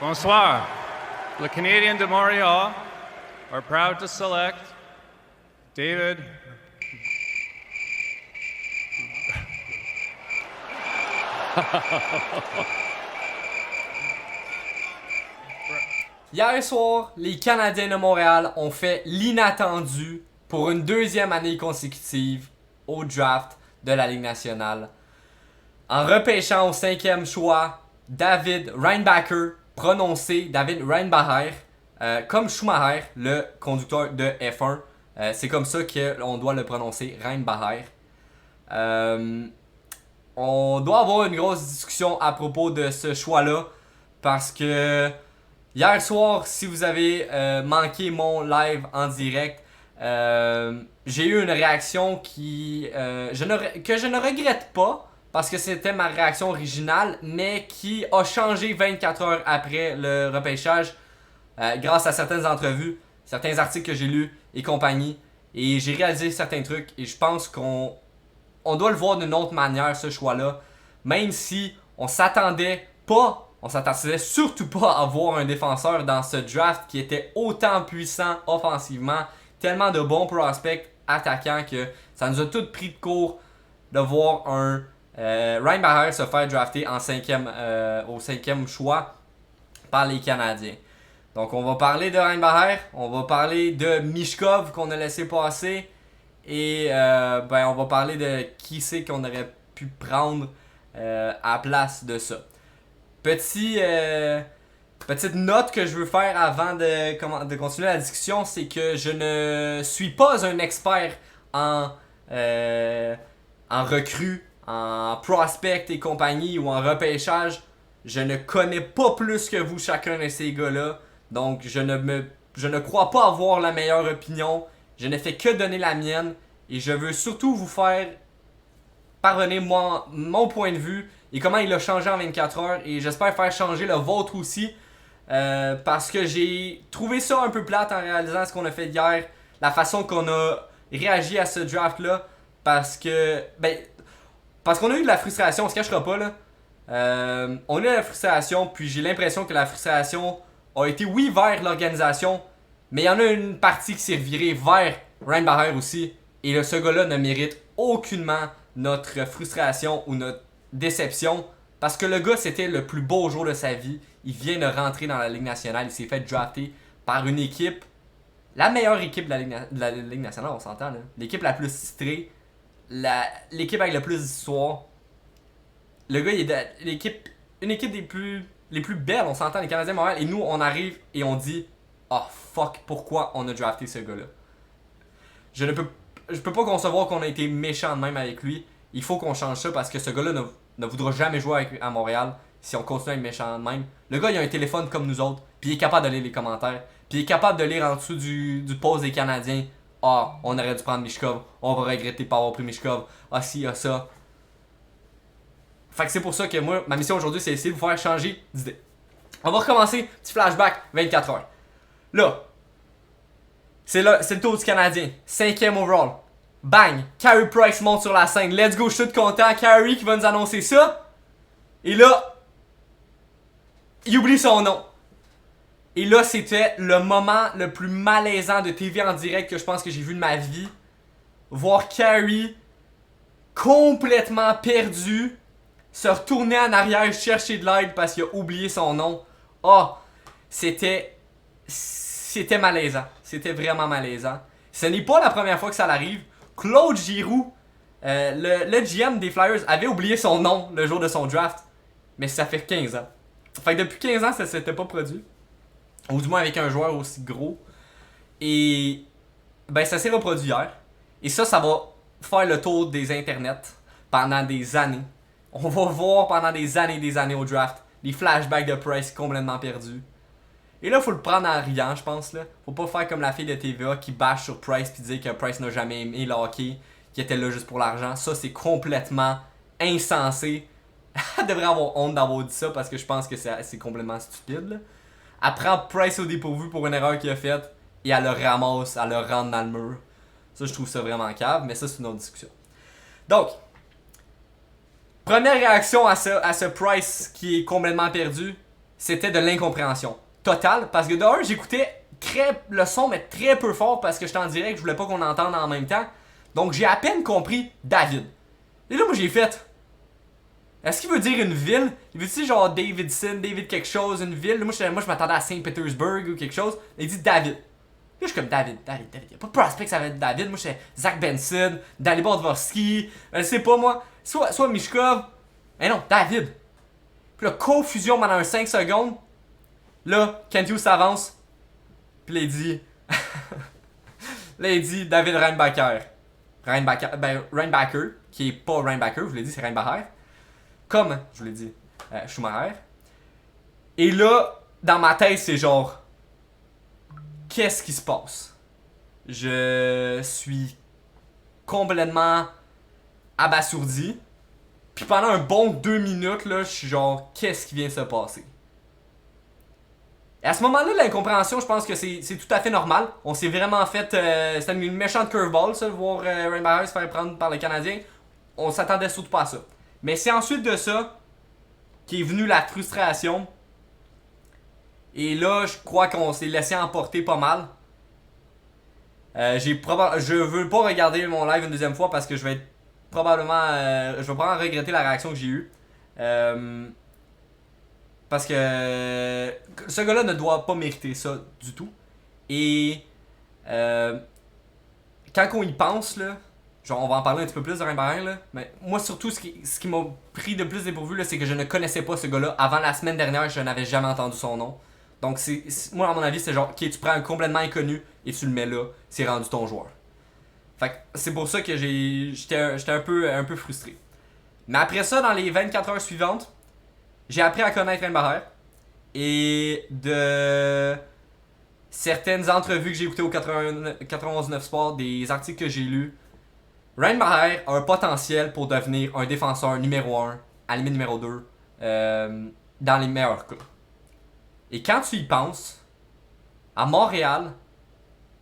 Bonsoir. Le Canadiens de Montréal are proud to select David. Hier soir, les Canadiens de Montréal ont fait l'inattendu pour une deuxième année consécutive au draft de la Ligue nationale. En repêchant au 5e choix David Reinbacher, prononcé David Reinbacher, comme Schumacher, le conducteur de F1. C'est comme ça qu'on doit le prononcer, Reinbacher. On doit avoir une grosse discussion à propos de ce choix-là parce que hier soir, si vous avez manqué mon live en direct, j'ai eu une réaction que je ne regrette pas parce que c'était ma réaction originale, mais qui a changé 24 heures après le repêchage grâce à certaines entrevues, certains articles que j'ai lus et compagnie. Et j'ai réalisé certains trucs et je pense qu'on doit le voir d'une autre manière, ce choix-là. Même si on s'attendait surtout pas à voir un défenseur dans ce draft qui était autant puissant offensivement, tellement de bons prospects attaquants que ça nous a tout pris de court de voir un Reinbacher se faire drafter au 5e choix par les Canadiens. Donc on va parler de Reinbacher, on va parler de Michkov qu'on a laissé passer et on va parler de qui c'est qu'on aurait pu prendre à la place de ça. Petite note que je veux faire avant de continuer la discussion, c'est que je ne suis pas un expert en recrue, en prospect et compagnie ou en repêchage. Je ne connais pas plus que vous chacun de ces gars-là. Donc je ne crois pas avoir la meilleure opinion. Je ne fais que donner la mienne. Et je veux surtout vous faire parvenir mon point de vue et comment il a changé en 24 heures. Et j'espère faire changer le vôtre aussi. Parce que j'ai trouvé ça un peu plate en réalisant ce qu'on a fait hier. La façon qu'on a réagi à ce draft-là. Parce qu'on a eu de la frustration, on se cachera pas là. On a eu de la frustration, puis j'ai l'impression que la frustration a été vers l'organisation, mais il y en a une partie qui s'est revirée vers Reinbacher aussi. Et ce gars-là ne mérite aucunement notre frustration ou notre déception. Parce que le gars, c'était le plus beau jour de sa vie. Il vient de rentrer dans la Ligue nationale. Il s'est fait drafter par une équipe, la meilleure équipe de la Ligue nationale, on s'entend là. L'équipe la plus titrée, l'équipe avec le plus d'histoire. Le gars, il est de une équipe les plus belles, on s'entend, les Canadiens de Montréal. Et nous, on arrive et on dit oh fuck, pourquoi on a drafté ce gars-là? Je peux pas concevoir qu'on a été méchant de même avec lui. Il faut qu'on change ça parce que ce gars-là ne voudra jamais jouer à Montréal si on continue à être méchant de même. Le gars, il a un téléphone comme nous autres, puis il est capable de lire les commentaires, puis il est capable de lire en dessous du post des Canadiens. Ah, on aurait dû prendre Michkov, on va regretter de pas avoir pris Michkov. Ah si, ah ça. Fait que c'est pour ça que moi, ma mission aujourd'hui, c'est essayer de vous faire changer d'idée. On va recommencer, petit flashback, 24 heures. Là, c'est le tour du Canadien, 5e overall. Bang! Carey Price monte sur la scène. Let's go, je suis tout content. Carey qui va nous annoncer ça. Et là, il oublie son nom. Et là, c'était le moment le plus malaisant de TV en direct que je pense que j'ai vu de ma vie. Voir Carey complètement perdu, se retourner en arrière, chercher de l'aide parce qu'il a oublié son nom. C'était malaisant. C'était vraiment malaisant. Ce n'est pas la première fois que ça l'arrive. Claude Giroux, le GM des Flyers, avait oublié son nom le jour de son draft. Mais ça fait 15 ans. Fait que depuis 15 ans, ça s'était pas produit. Ou du moins avec un joueur aussi gros. Et ça s'est reproduit hier. Et ça va faire le tour des internets pendant des années. On va voir pendant des années au draft les flashbacks de Price complètement perdus. Et là, faut le prendre en riant, je pense. Là. Faut pas faire comme la fille de TVA qui bâche sur Price puis dire que Price n'a jamais aimé le hockey, qui était là juste pour l'argent. Ça, c'est complètement insensé. Elle devrait avoir honte d'avoir dit ça parce que je pense que c'est complètement stupide. Là. Elle prend Price au dépourvu pour une erreur qu'il a faite et elle le ramasse, elle le rentre dans le mur. Ça, je trouve ça vraiment cave, mais ça, c'est une autre discussion. Donc, première réaction à ce Price qui est complètement perdu, c'était de l'incompréhension totale. Parce que de un, j'écoutais le son, mais très peu fort parce que j'étais en direct, je voulais pas qu'on entende en même temps. Donc j'ai à peine compris David. Et là, moi j'ai fait. Est-ce qu'il veut dire une ville? Il veut dire genre Davidson, David quelque chose, une ville? Moi je m'attendais à Saint-Pétersbourg ou quelque chose. Il dit David. Là je suis comme David. Y'a pas de prospect que ça va être David. Moi j'étais Zach Benson, Dalibor Dvorsky, je sais pas moi. Soit Mishkov. Mais non, David. Puis là, confusion pendant un 5 secondes. Là, Kent Hughes s'avance. Puis là, il dit. Là, il dit David Reinbacher. Reinbacher, qui est pas Reinbacher, je vous l'ai dit, c'est Reinbacher. Comme, je vous l'ai dit, Schumacher. Et là, dans ma tête, c'est genre. Qu'est-ce qui se passe? Je suis complètement abasourdi. Puis pendant un bon 2 minutes, là, je suis genre, qu'est-ce qui vient de se passer? Et à ce moment-là, l'incompréhension, je pense que c'est tout à fait normal. On s'est vraiment fait. C'était une méchante curveball, ça, de voir Reinbacher se faire prendre par les Canadiens. On s'attendait surtout pas à ça. Mais c'est ensuite de ça qu'est venue la frustration. Et là, je crois qu'on s'est laissé emporter pas mal. Je veux pas regarder mon live une deuxième fois parce que je vais être probablement. Je vais probablement regretter la réaction que j'ai eue. Parce que ce gars-là ne doit pas mériter ça du tout. Et quand on y pense, là, genre on va en parler un petit peu plus de Reinbacher, là, mais moi surtout ce qui m'a pris de plus dépourvu, là, c'est que je ne connaissais pas ce gars-là. Avant la semaine dernière, je n'avais jamais entendu son nom. Donc moi à mon avis, c'est genre, ok, tu prends un complètement inconnu et tu le mets là, c'est rendu ton joueur. Fait que c'est pour ça que j'étais un peu frustré. Mais après ça, dans les 24 heures suivantes, j'ai appris à connaître Reinbacher. Et de certaines entrevues que j'ai écoutées au 91.9 Sport, des articles que j'ai lus, Reinbacher a un potentiel pour devenir un défenseur numéro 1, à la limite numéro 2, dans les meilleurs cas. Et quand tu y penses, à Montréal,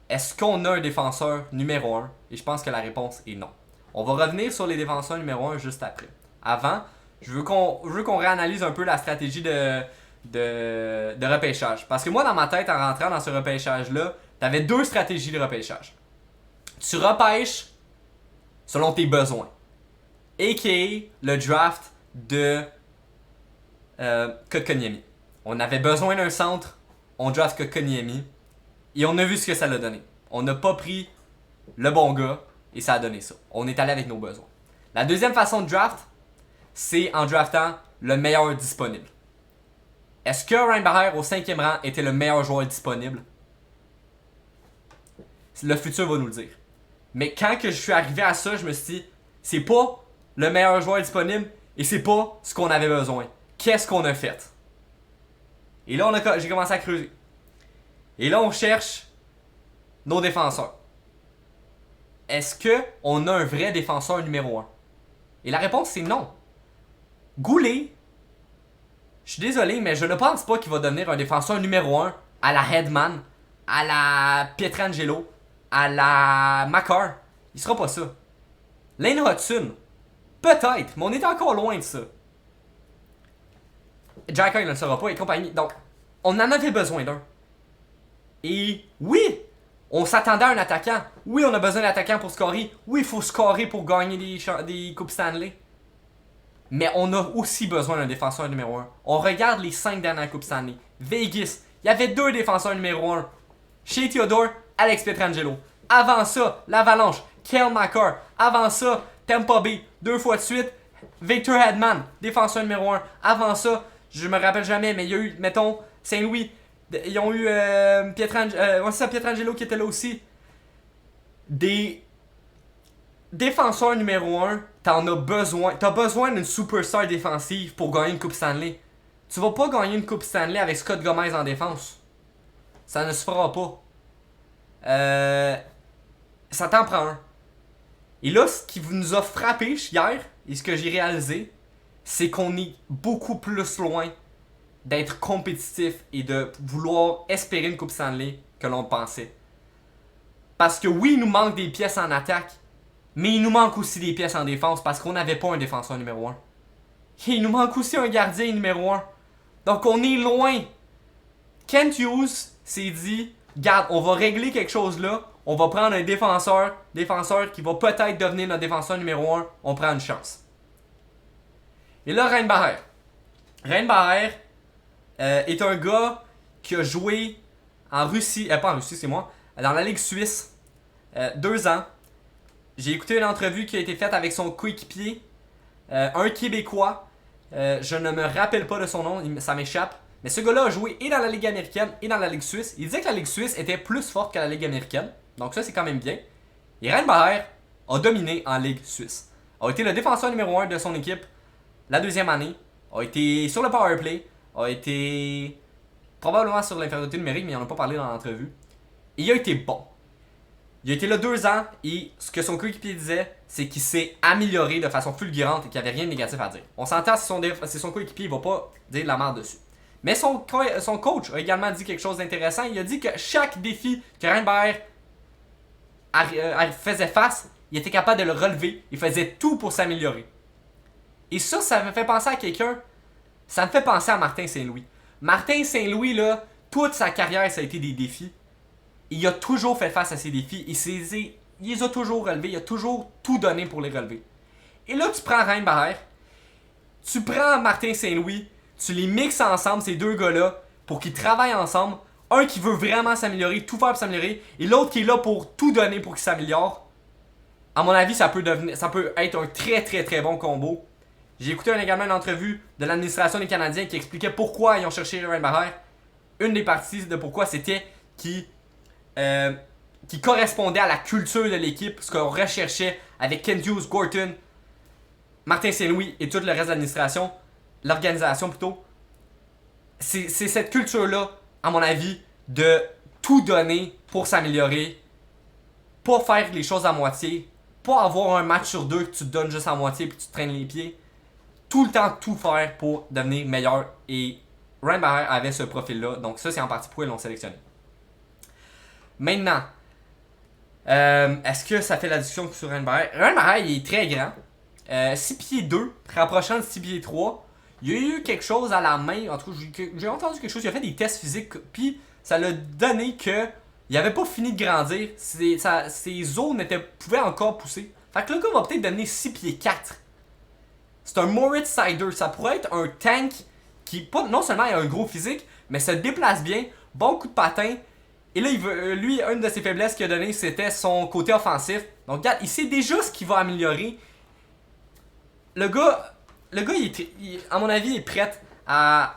est-ce qu'on a un défenseur numéro 1? Et je pense que la réponse est non. On va revenir sur les défenseurs numéro 1 juste après. Avant, je veux qu'on réanalyse un peu la stratégie de repêchage. Parce que moi, dans ma tête, en rentrant dans ce repêchage-là, t'avais 2 stratégies de repêchage. Tu repêches selon tes besoins. A.k.a. le draft de Kotkaniemi. On avait besoin d'un centre, on draft Kotkaniemi. Et on a vu ce que ça l'a donné. On n'a pas pris le bon gars et ça a donné ça. On est allé avec nos besoins. La deuxième façon de draft, c'est en draftant le meilleur disponible. Est-ce que Reinbacher au 5e rang était le meilleur joueur disponible? Le futur va nous le dire. Mais quand que je suis arrivé à ça, je me suis dit, c'est pas le meilleur joueur disponible et c'est pas ce qu'on avait besoin. Qu'est-ce qu'on a fait? Et là, j'ai commencé à creuser. Et là, on cherche nos défenseurs. Est-ce qu'on a un vrai défenseur numéro 1? Et la réponse, c'est non. Goulet, je suis désolé, mais je ne pense pas qu'il va devenir un défenseur numéro 1 à la Hedman, à la Pietrangelo, à la Makar. Il sera pas ça. Lane Hudson, peut-être, mais on est encore loin de ça. Jack il ne le sera pas et compagnie. Donc, on en avait besoin d'un. Et oui, on s'attendait à un attaquant. Oui, on a besoin d'un attaquant pour scorer. Oui, il faut scorer pour gagner des Coupes Stanley. Mais on a aussi besoin d'un défenseur numéro 1. On regarde les 5 dernières Coupes Stanley. Vegas, il y avait 2 défenseurs numéro 1. Shea Theodore, Alex Pietrangelo. Avant ça, l'Avalanche, Cale Makar. Avant ça, Tampa Bay, 2 fois de suite. Victor Hedman, défenseur numéro 1. Avant ça, je me rappelle jamais, mais il y a eu, mettons, Saint-Louis. Ils ont eu Pietrangelo qui était là aussi. Des défenseur numéro 1, t'en as besoin. T'as besoin d'une superstar défensive pour gagner une Coupe Stanley. Tu vas pas gagner une Coupe Stanley avec Scott Gomez en défense. Ça ne se fera pas. Ça t'en prend un. Et là, ce qui nous a frappé hier, et ce que j'ai réalisé, c'est qu'on est beaucoup plus loin d'être compétitif et de vouloir espérer une Coupe Stanley que l'on pensait. Parce que oui, il nous manque des pièces en attaque, mais il nous manque aussi des pièces en défense parce qu'on n'avait pas un défenseur numéro 1. Et il nous manque aussi un gardien numéro 1. Donc on est loin. Kent Hughes s'est dit, garde, on va régler quelque chose là. On va prendre un défenseur qui va peut-être devenir notre défenseur numéro 1. On prend une chance. Et là, Reinbacher. Reinbacher est un gars qui a joué en Russie, pas en Russie, c'est moi, dans la Ligue suisse, 2 ans. J'ai écouté une entrevue qui a été faite avec son coéquipier, un Québécois. Je ne me rappelle pas de son nom, ça m'échappe. Mais ce gars-là a joué et dans la Ligue américaine et dans la Ligue suisse. Il disait que la Ligue suisse était plus forte que la Ligue américaine. Donc ça, c'est quand même bien. Et Reinbacher a dominé en Ligue suisse. A été le défenseur numéro 1 de son équipe la 2e année. A été sur le powerplay. A été probablement sur l'infériorité numérique, mais il n'en a pas parlé dans l'entrevue. Et il a été bon. Il a été là 2 ans et ce que son coéquipier disait, c'est qu'il s'est amélioré de façon fulgurante et qu'il n'y avait rien de négatif à dire. On s'entend, c'est son coéquipier, il ne va pas dire de la merde dessus. Mais son coach a également dit quelque chose d'intéressant. Il a dit que chaque défi que Reinbacher faisait face, il était capable de le relever. Il faisait tout pour s'améliorer. Et ça me fait penser à quelqu'un. Ça me fait penser à Martin Saint-Louis. Martin Saint-Louis, là, toute sa carrière, ça a été des défis. Il a toujours fait face à ces défis. Il les a toujours relevés. Il a toujours tout donné pour les relever. Et là, tu prends Reinbacher. Tu prends Martin Saint-Louis. Tu les mixes ensemble, ces deux gars-là, pour qu'ils travaillent ensemble. Un qui veut vraiment s'améliorer, tout faire pour s'améliorer, et l'autre qui est là pour tout donner pour qu'il s'améliore. À mon avis, ça peut être un très très très bon combo. J'ai écouté également une entrevue de l'administration des Canadiens qui expliquait pourquoi ils ont cherché Reinbacher. Une des parties de pourquoi c'était qui correspondait à la culture de l'équipe, ce qu'on recherchait avec Kent Hughes, Gorton, Martin Saint-Louis et tout le reste de l'administration. L'organisation plutôt, c'est cette culture-là, à mon avis, de tout donner pour s'améliorer, pas faire les choses à moitié, pas avoir un match sur 2 que tu te donnes juste à moitié puis tu te traînes les pieds, tout le temps tout faire pour devenir meilleur. Et Reinbacher avait ce profil-là, donc ça c'est en partie pourquoi ils l'ont sélectionné. Maintenant, est-ce que ça fait la discussion sur Reinbacher? Reinbacher, il est très grand, 6 pieds 2, rapprochant de 6 pieds 3. Il y a eu quelque chose à la main, en tout cas j'ai entendu quelque chose, il a fait des tests physiques, puis ça l'a donné que il avait pas fini de grandir, ses os pouvaient encore pousser. Fait que le gars va peut-être donner 6 pieds 4. C'est un Moritz Seider, ça pourrait être un tank qui, non seulement il a un gros physique, mais se déplace bien, bon coup de patin. Et là, lui, une de ses faiblesses qu'il a donné, c'était son côté offensif. Donc regarde, il sait déjà ce qu'il va améliorer. Le gars, à mon avis, est prêt à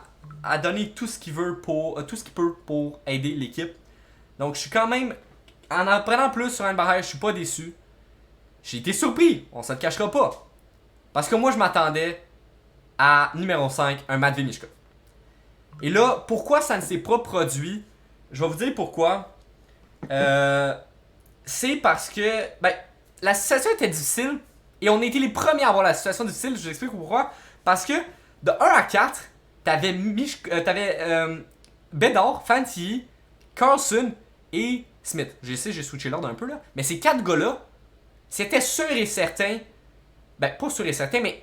donner tout ce qu'il veut tout ce qu'il peut pour aider l'équipe. Donc, je suis quand même, en apprenant plus sur Reinbacher, je suis pas déçu. J'ai été surpris, on se le cachera pas. Parce que moi, je m'attendais à numéro 5, un Matvei Michkov. Et là, pourquoi ça ne s'est pas produit? Je vais vous dire pourquoi. C'est parce que la situation était difficile. Et on a été les premiers à avoir la situation difficile, je vous explique pourquoi. Parce que de 1 à 4, t'avais Bédard, Fantilli, Carlson et Smith. J'ai switché l'ordre un peu là. Mais ces 4 gars-là, c'était sûr et certain. Pas sûr et certain, mais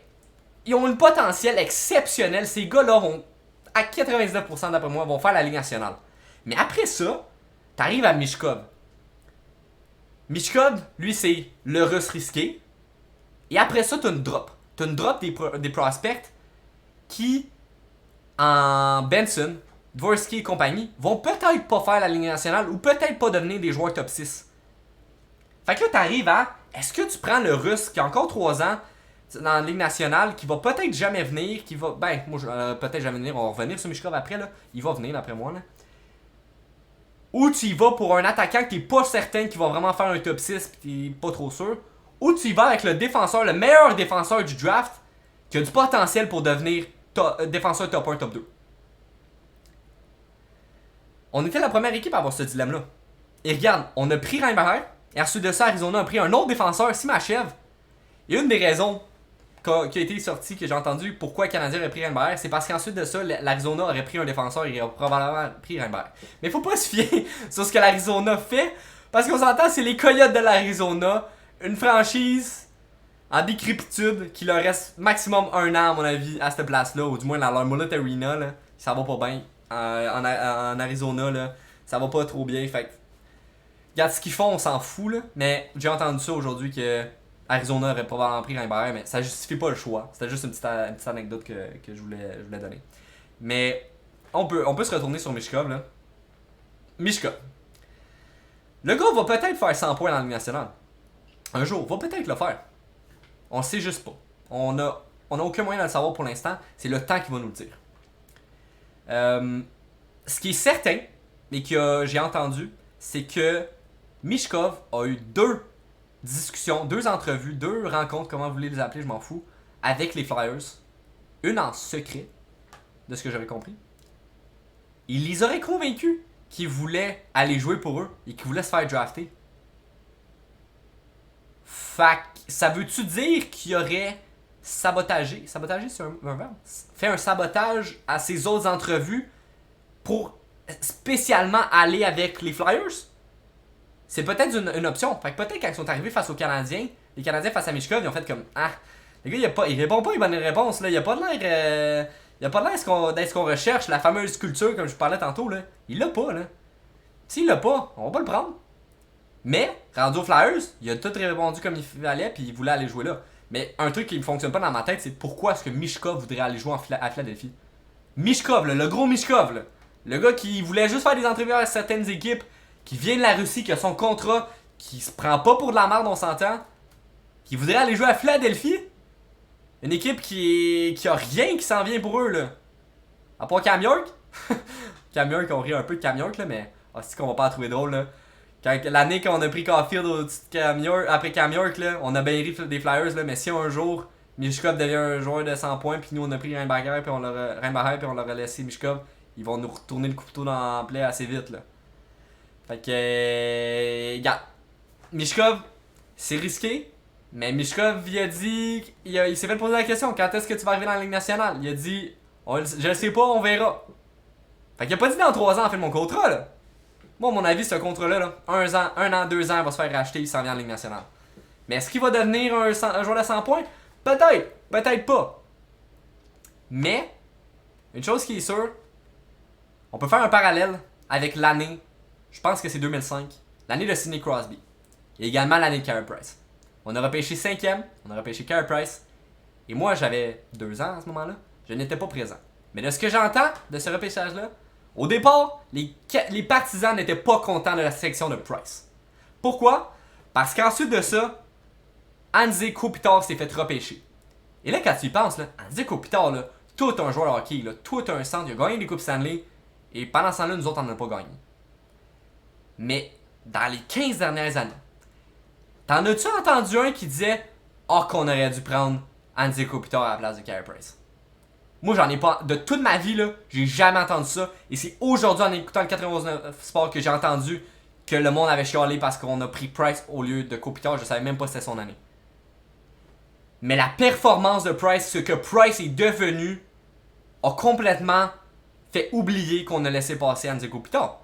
ils ont un potentiel exceptionnel. Ces gars-là vont, à 99% d'après moi, vont faire la Ligue nationale. Mais après ça, t'arrives à Michkov. Michkov, lui, c'est le russe risqué. Et après ça, t'as une drop. T'as une drop des prospects qui, en Benson, Dvorsky et compagnie, vont peut-être pas faire la Ligue nationale ou peut-être pas devenir des joueurs top 6. Fait que là, t'arrives à, est-ce que tu prends le russe qui a encore 3 ans dans la Ligue nationale, qui va peut-être jamais venir, qui va, peut-être jamais venir, on va revenir sur Michkov après, là. Il va venir d'après moi, là. Ou tu y vas pour un attaquant qui est pas certain qu'il va vraiment faire un top 6 pis t'es pas trop sûr. Ou tu y vas avec le défenseur, le meilleur défenseur du draft, qui a du potentiel pour devenir défenseur top 1, top 2. On était la première équipe à avoir ce dilemme-là. Et regarde, on a pris Reinbacher, et ensuite de ça, Arizona a pris un autre défenseur, Simachev. Et une des raisons qui a été sortie, que j'ai entendu, pourquoi le Canadien aurait pris Reinbacher, c'est parce qu'ensuite de ça, l'Arizona aurait pris un défenseur et aurait probablement pris Reinbacher. Mais faut pas se fier sur ce que l'Arizona fait, parce qu'on s'entend, c'est les Coyotes de l'Arizona. Une franchise en décrépitude qui leur reste maximum 1 an à mon avis à cette place-là, ou du moins dans leur Mullet Arena là. ça va pas bien. En Arizona, là, ça va pas trop bien. Fait que, regarde ce qu'ils font, on s'en fout, là. Mais j'ai entendu ça aujourd'hui que Arizona aurait probablement pris Ryan, mais ça justifie pas le choix. C'était juste une petite anecdote que je voulais donner. Mais on peut se retourner sur Michkov, là. Michkov. Le gars va peut-être faire 100 points dans la Ligue nationale. Un jour, va peut-être le faire. On le sait juste pas. On a aucun moyen de le savoir pour l'instant. C'est le temps qui va nous le dire. Ce qui est certain, mais que j'ai entendu, c'est que Michkov a eu 2 discussions, 2 entrevues, 2 rencontres, comment vous voulez les appeler, je m'en fous, avec les Flyers. Une en secret, de ce que j'avais compris. Il les aurait convaincus qu'il voulait aller jouer pour eux et qu'il voulait se faire drafter. Fait que, ça veut-tu dire qu'il aurait sabotagé c'est un verbe? Fait un sabotage à ses autres entrevues pour spécialement aller avec les Flyers? C'est peut-être une option. Fait que peut-être quand ils sont arrivés face aux Canadiens, les Canadiens face à Michkov, ils ont fait comme ah, le gars il répond pas les bonnes réponses là, il a pas de l'air il a pas de l'air d'être ce qu'on recherche, la fameuse culture comme je vous parlais tantôt là. Il l'a pas là. S'il l'a pas, on va pas le prendre. Mais, rendu aux Flyers, il a tout répondu comme il fallait, puis il voulait aller jouer là. Mais un truc qui ne fonctionne pas dans ma tête, c'est pourquoi est-ce que Michkov voudrait aller jouer à Philadelphie. Michkov, là, le gros Michkov, là. Le gars qui voulait juste faire des entrevues à certaines équipes, qui vient de la Russie, qui a son contrat, qui se prend pas pour de la merde, on s'entend, qui voudrait aller jouer à Philadelphie. Une équipe qui a rien qui s'en vient pour eux, là. À part Cam York. Cam York, on rit un peu de Cam York, là, mais c'est qu'on va pas la trouver drôle, là. L'année qu'on a pris Caulfield au-dessus de Cam York, après Cam York, là, on a bien ri des Flyers, là, mais si un jour Michkov devient un joueur de 100 points, puis nous on a pris Reinbacher, puis on leur laissé Michkov, ils vont nous retourner le couteau dans la plaie assez vite. Là. Fait que. Regarde. Michkov, c'est risqué, mais Michkov, il a dit. Il s'est fait poser la question quand est-ce que tu vas arriver dans la Ligue nationale? Il a dit je le sais pas, on verra. Fait qu'il a pas dit dans 3 ans, en fait, mon contrat, là. Moi, à mon avis, ce contrat-là, là, 1 an, 2 ans, il va se faire racheter, il s'en vient en Ligue nationale. Mais est-ce qu'il va devenir un joueur de 100 points? Peut-être, peut-être pas. Mais, une chose qui est sûre, on peut faire un parallèle avec l'année, je pense que c'est 2005, l'année de Sidney Crosby. Et également l'année de Carey Price. On a repêché 5e, on a repêché Carey Price. Et moi, j'avais 2 ans à ce moment-là, je n'étais pas présent. Mais de ce que j'entends de ce repêchage-là, au départ, les partisans n'étaient pas contents de la sélection de Price. Pourquoi? Parce qu'ensuite de ça, Anze Kopitar s'est fait repêcher. Et là, quand tu y penses, là, Anze Kopitar, là, tout un joueur de hockey, là, tout un centre, il a gagné des Coupes Stanley, et pendant ce temps-là, nous autres, on n'en a pas gagné. Mais, dans les 15 dernières années, t'en as-tu entendu un qui disait « Ah, qu'on aurait dû prendre Anze Kopitar à la place de Carey Price ?» Moi, j'en ai pas. De toute ma vie, là, j'ai jamais entendu ça. Et c'est aujourd'hui, en écoutant le 91 Sport, que j'ai entendu que le monde avait chialé parce qu'on a pris Price au lieu de Kopitar. Je savais même pas que c'était son année. Mais la performance de Price, ce que Price est devenu, a complètement fait oublier qu'on a laissé passer Anze Kopitar.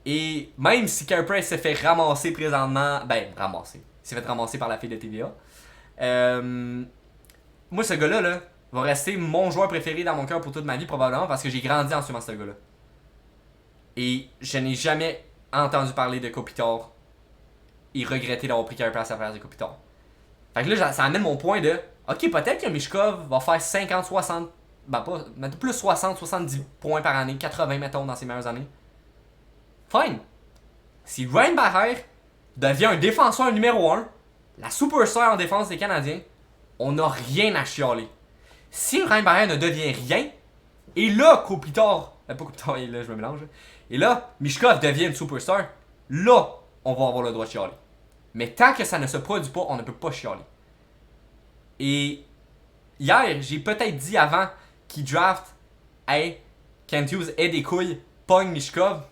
Et même si Carey Price s'est fait ramasser présentement. Il s'est fait ramasser par la fille de TVA. Moi, ce gars-là, là, va rester mon joueur préféré dans mon cœur pour toute ma vie, probablement, parce que j'ai grandi en suivant ce gars-là. Et je n'ai jamais entendu parler de Kopitar et regretter d'avoir pris Carey Price à la place de Kopitar. Fait que là, ça amène mon point de ok, peut-être que Michkov va faire 50, 60, plus 60, 70 points par année, 80 mettons dans ses meilleures années. Fine. Si Reinbacher devient un défenseur numéro 1, la superstar en défense des Canadiens, on n'a rien à chialer. Si Reinbacher ne devient rien, et là, Kopitar, pas Kopitar, là, je me mélange, et là, Michkov devient une superstar, là, on va avoir le droit de chialer. Mais tant que ça ne se produit pas, on ne peut pas chialer. Et hier, j'ai peut-être dit avant qu'il draft, hey, Kent Hughes ait des couilles, pogne Michkov.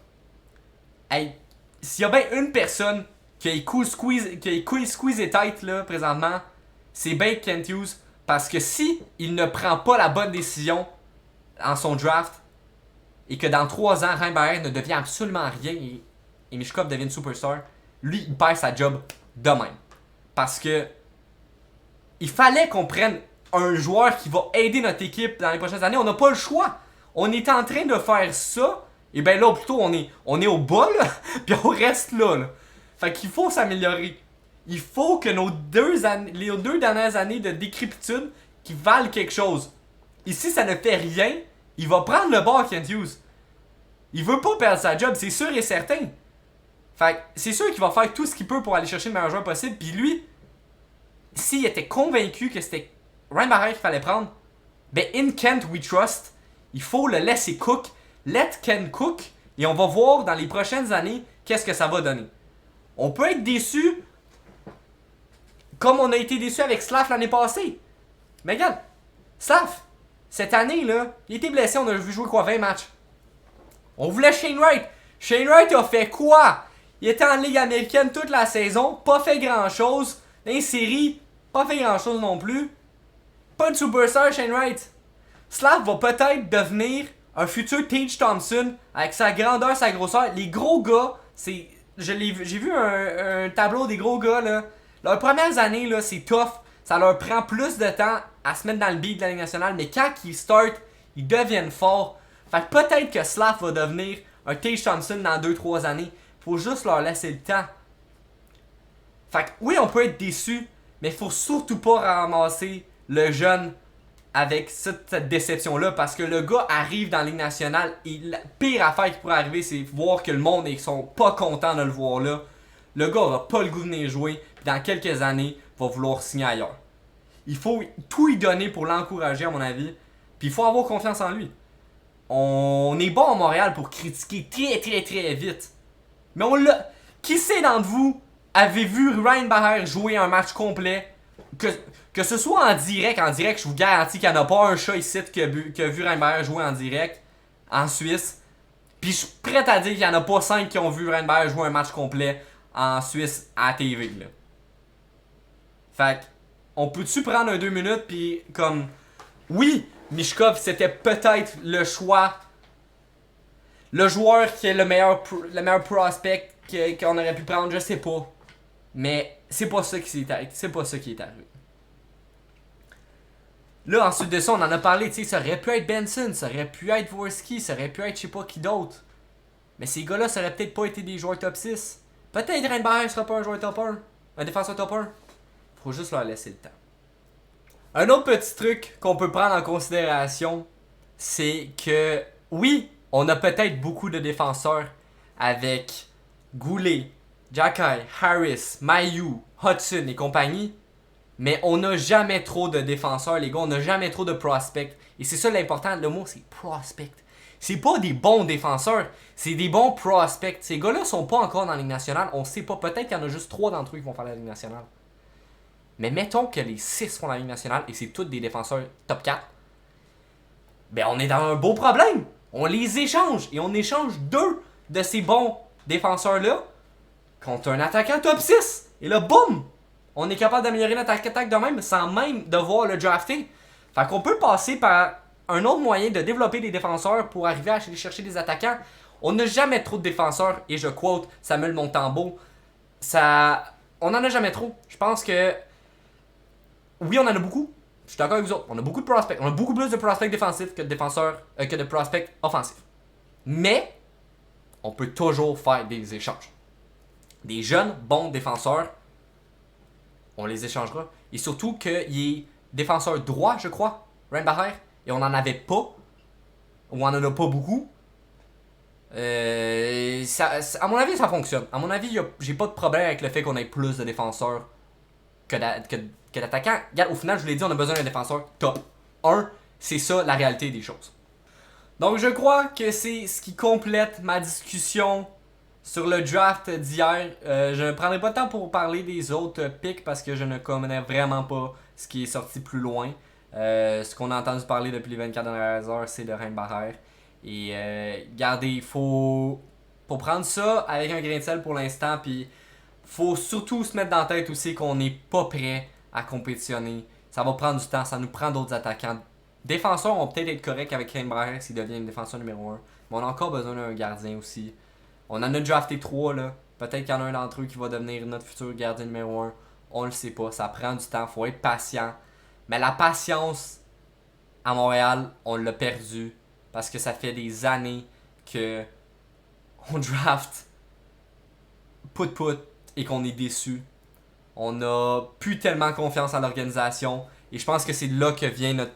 Hey, s'il y a bien une personne qui a les couilles squeeze tête là, présentement, c'est bien Kent Hughes. Parce que si il ne prend pas la bonne décision en son draft, et que dans 3 ans, Reinbacher ne devient absolument rien et Michkov devient une superstar, lui, il perd sa job de même. Parce que il fallait qu'on prenne un joueur qui va aider notre équipe dans les prochaines années. On n'a pas le choix. On est en train de faire ça. Et bien là, plutôt, on est au bas, là. Puis on reste là. Fait qu'il faut s'améliorer. Il faut que les 2 dernières années de décrépitude qui valent quelque chose. Ici, ça ne fait rien. Il va prendre le bord, Kent Hughes. Il veut pas perdre sa job, c'est sûr et certain. Fait que c'est sûr qu'il va faire tout ce qu'il peut pour aller chercher le meilleur joueur possible. Puis lui, s'il était convaincu que c'était Ryan Maher qu'il fallait prendre, ben in Kent we trust. Il faut le laisser cook. Let Kent cook. Et on va voir dans les prochaines années qu'est-ce que ça va donner. On peut être déçu comme on a été déçu avec Slav l'année passée. Mais regarde, Slav, cette année là, il était blessé, on a vu jouer quoi, 20 matchs. On voulait Shane Wright. Shane Wright a fait quoi? Il était en Ligue américaine toute la saison, pas fait grand chose. Dans les séries, pas fait grand chose non plus. Pas de superstar, Shane Wright. Slav va peut-être devenir un futur Tage Thompson avec sa grandeur, sa grosseur. Les gros gars, j'ai vu un tableau des gros gars là. Leurs premières années là, c'est tough. Ça leur prend plus de temps à se mettre dans le beat de la Ligue nationale, mais quand ils startent, ils deviennent forts. Fait que peut-être que Slav va devenir un Tage Thompson dans 2-3 années. Faut juste leur laisser le temps. Fait que oui, on peut être déçu, mais faut surtout pas ramasser le jeune avec cette déception-là, parce que le gars arrive dans la Ligue nationale et la pire affaire qui pourrait arriver, c'est voir que le monde ne sont pas contents de le voir là. Le gars aura pas le goût de venir jouer, puis dans quelques années, va vouloir signer ailleurs. Il faut tout y donner pour l'encourager, à mon avis, puis il faut avoir confiance en lui. On est bon à Montréal pour critiquer très très très vite. Mais on l'a. Qui c'est d'entre vous avez vu Ryan Maher jouer un match complet? Que ce soit en direct, je vous garantis qu'il n'y en a pas un chat ici qui a vu Ryan Maher jouer en direct en Suisse. Puis je suis prêt à dire qu'il n'y en a pas 5 qui ont vu Ryan Maher jouer un match complet en Suisse à la TV. Là. Fait on peut-tu prendre un 2 minutes puis comme. Oui, Mishkov c'était peut-être le choix. Le joueur qui est le meilleur prospect qu'on aurait pu prendre, je sais pas. Mais c'est pas ça qui est arrivé. Là, ensuite de ça, on en a parlé, tu sais, ça aurait pu être Benson, ça aurait pu être Dvorsky, ça aurait pu être je sais pas qui d'autre. Mais ces gars-là, ça aurait peut-être pas été des joueurs top 6. Peut-être Reinbacher sera pas un joueur top 1, un défenseur top 1. Faut juste leur laisser le temps. Un autre petit truc qu'on peut prendre en considération, c'est que, oui, on a peut-être beaucoup de défenseurs avec Goulet, Jacky, Harris, Mayu, Hudson et compagnie. Mais on n'a jamais trop de défenseurs, les gars. On n'a jamais trop de prospects. Et c'est ça l'important. Le mot, c'est prospect. C'est pas des bons défenseurs. C'est des bons prospects. Ces gars-là sont pas encore dans la Ligue nationale. On sait pas. Peut-être qu'il y en a juste 3 d'entre eux qui vont faire la Ligue nationale. Mais mettons que les 6 font la Ligue nationale et c'est tous des défenseurs top 4. Ben, on est dans un beau problème. On les échange. Et on échange 2 de ces bons défenseurs-là contre un attaquant top 6. Et là, boum! On est capable d'améliorer notre attaque de même sans même devoir le drafter. Fait qu'on peut passer par un autre moyen de développer des défenseurs pour arriver à aller chercher des attaquants. On n'a jamais trop de défenseurs, et je quote Samuel Montembeault. On en a jamais trop. Je pense que. Oui, on en a beaucoup. Je suis d'accord avec vous autres. On a beaucoup de prospects. On a beaucoup plus de prospects défensifs que de prospects offensifs. Mais, on peut toujours faire des échanges. Des jeunes, bons défenseurs. On les échangera. Et surtout qu'il est défenseur droit, je crois, Ryan Maher. Et on n'en avait pas. Ou on en a pas beaucoup. À mon avis, ça fonctionne. À mon avis, j'ai pas de problème avec le fait qu'on ait plus de défenseurs que d'attaquants. Regarde, au final, je vous l'ai dit, on a besoin d'un défenseur top 1. C'est ça la réalité des choses. Donc, je crois que c'est ce qui complète ma discussion sur le draft d'hier. Je ne prendrai pas de temps pour parler des autres picks parce que je ne connais vraiment pas ce qui est sorti plus loin. Ce qu'on a entendu parler depuis les 24 dernières heures, c'est de Ryan Maher. Et regardez, il faut prendre ça avec un grain de sel pour l'instant. Puis faut surtout se mettre dans la tête aussi qu'on n'est pas prêt à compétitionner. Ça va prendre du temps, ça nous prend d'autres attaquants. Défenseurs vont peut-être être corrects avec Ryan Maher s'il devient le défenseur numéro 1. Mais on a encore besoin d'un gardien aussi. On en a drafté 3 là. Peut-être qu'il y en a un d'entre eux qui va devenir notre futur gardien numéro 1. On le sait pas. Ça prend du temps. Faut être patient. Mais la patience à Montréal, on l'a perdu parce que ça fait des années que on draft put et qu'on est déçu. On a plus tellement confiance en l'organisation et je pense que c'est là que vient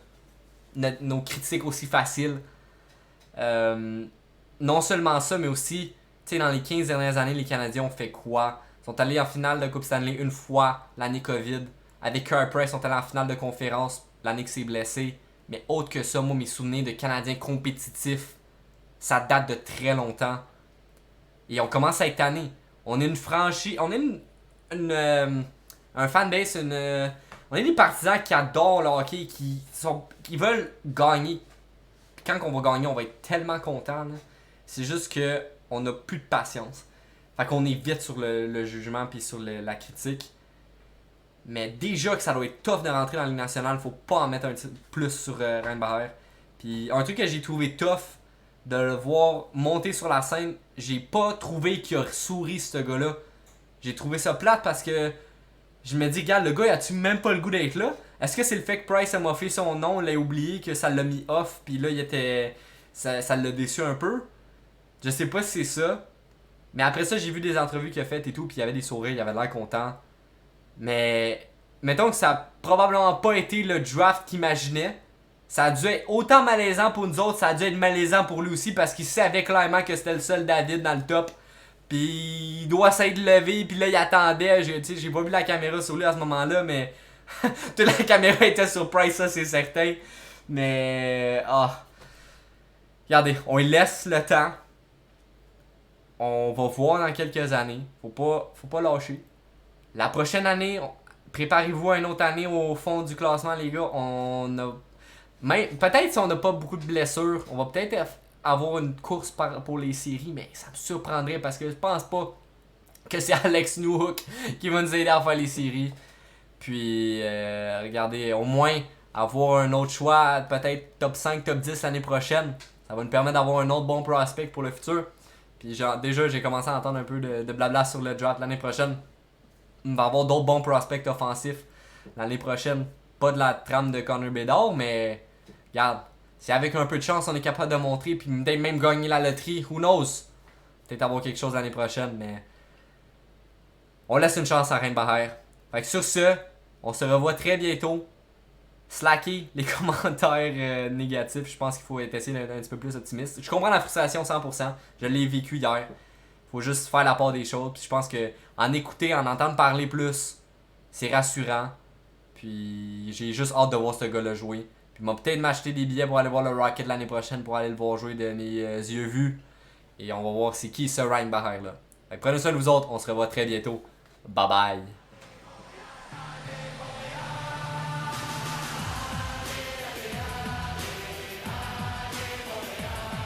nos critiques aussi faciles. Non seulement ça, mais aussi, tu sais, dans les 15 dernières années, les Canadiens ont fait quoi? Ils sont allés en finale de Coupe Stanley une fois, l'année COVID. Avec Carey Price, ils sont allés en finale de conférence, l'année que s'est blessé. Mais autre que ça, moi, mes souvenirs de Canadiens compétitifs, ça date de très longtemps. Et on commence à être tanné. On est une franchise, on est un fanbase, on est des partisans qui adorent le hockey, qui veulent gagner. Puis quand on va gagner, on va être tellement content. C'est juste que on n'a plus de patience. Fait qu'on est vite sur le jugement puis sur la critique. Mais déjà que ça doit être tough de rentrer dans la Ligue nationale, faut pas en mettre un petit plus sur Reinbacher. Puis un truc que j'ai trouvé tough de le voir monter sur la scène, j'ai pas trouvé qu'il a souri ce gars-là. J'ai trouvé ça plate parce que je me dis, regarde, le gars, il a-tu même pas le goût d'être là? Est-ce que c'est le fait que Price a moffé son nom, l'a oublié, que ça l'a mis off, puis là, il était. Ça l'a déçu un peu? Je sais pas si c'est ça. Mais après ça, j'ai vu des entrevues qu'il a faites et tout, puis il y avait des sourires, il avait l'air content. Mais mettons que ça a probablement pas été le draft qu'il imaginait. Ça a dû être autant malaisant pour nous autres, ça a dû être malaisant pour lui aussi parce qu'il savait clairement que c'était le seul David dans le top. Puis il doit s'être levé, puis là il attendait. J'ai pas vu la caméra sur lui à ce moment-là, mais toute la caméra était sur Price, ça c'est certain. Mais regardez, on lui laisse le temps. On va voir dans quelques années. Faut pas lâcher. La prochaine année, préparez-vous à une autre année au fond du classement, les gars. Peut-être si on n'a pas beaucoup de blessures, on va peut-être avoir une course pour les séries, mais ça me surprendrait parce que je pense pas que c'est Alex Newhook qui va nous aider à faire les séries. Puis, regardez, au moins avoir un autre choix, peut-être top 5, top 10 l'année prochaine. Ça va nous permettre d'avoir un autre bon prospect pour le futur. Puis déjà, j'ai commencé à entendre un peu de blabla sur le draft l'année prochaine. On va avoir d'autres bons prospects offensifs l'année prochaine. Pas de la trame de Connor Bedard, mais regarde, si avec un peu de chance on est capable de montrer, puis peut-être même gagner la loterie, who knows? Peut-être avoir quelque chose l'année prochaine, mais on laisse une chance à Reinbacher. Fait que sur ce, on se revoit très bientôt. Slacker les commentaires négatifs. Je pense qu'il faut essayer d'être un petit peu plus optimiste. Je comprends la frustration 100%. Je l'ai vécu hier. Faut juste faire la part des choses. Puis je pense que en écouter, en entendre parler plus, c'est rassurant. Puis j'ai juste hâte de voir ce gars-là jouer. Puis m'a peut-être m'acheter des billets pour aller voir le Rocket l'année prochaine pour aller le voir jouer de mes yeux vus. Et on va voir c'est qui ce Reinbacher là. Prenez soin de vous autres. On se revoit très bientôt. Bye bye.